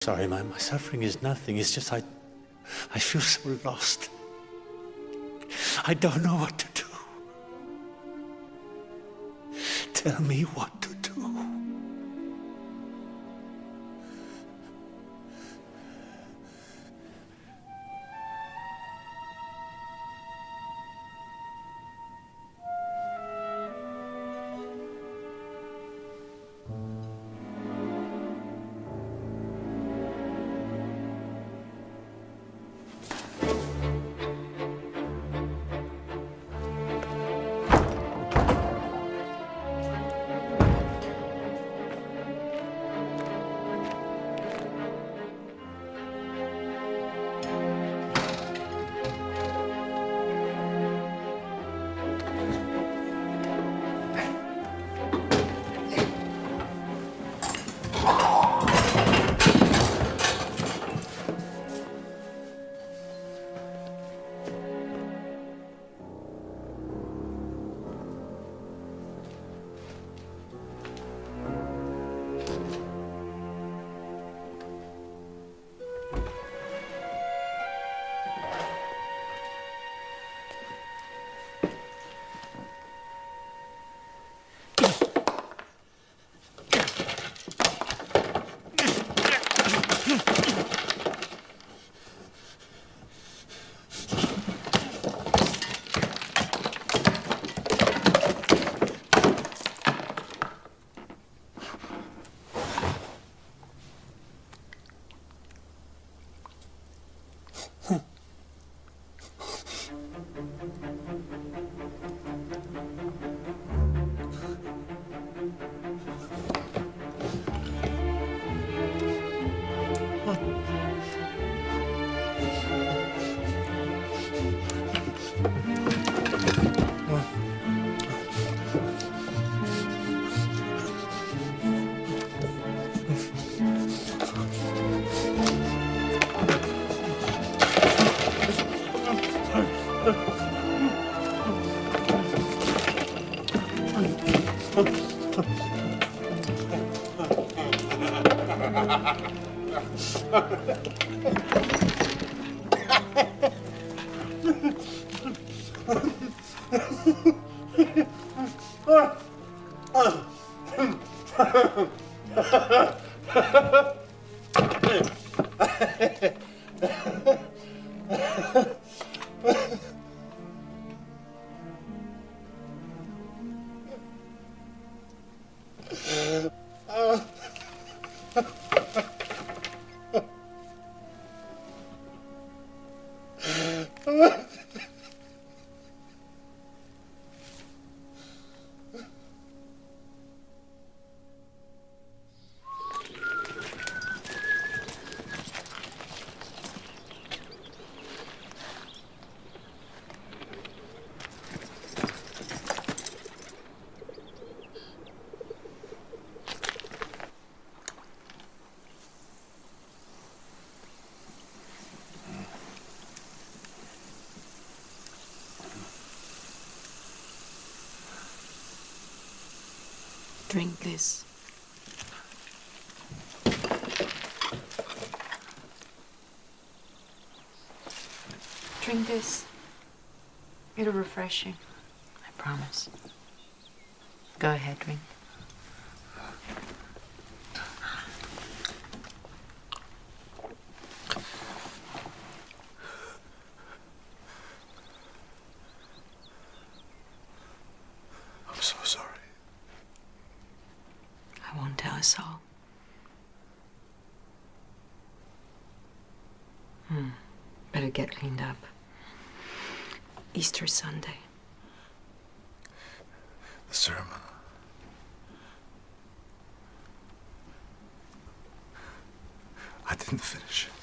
Sorry, my suffering is nothing. It's just I feel so lost. I don't know what to do. Tell me what to do. Drink this. Drink this. It'll refresh you. I promise. Go ahead, drink. I'm so sorry. I won't tell us all. Better get cleaned up. Easter Sunday. The sermon. I didn't finish it.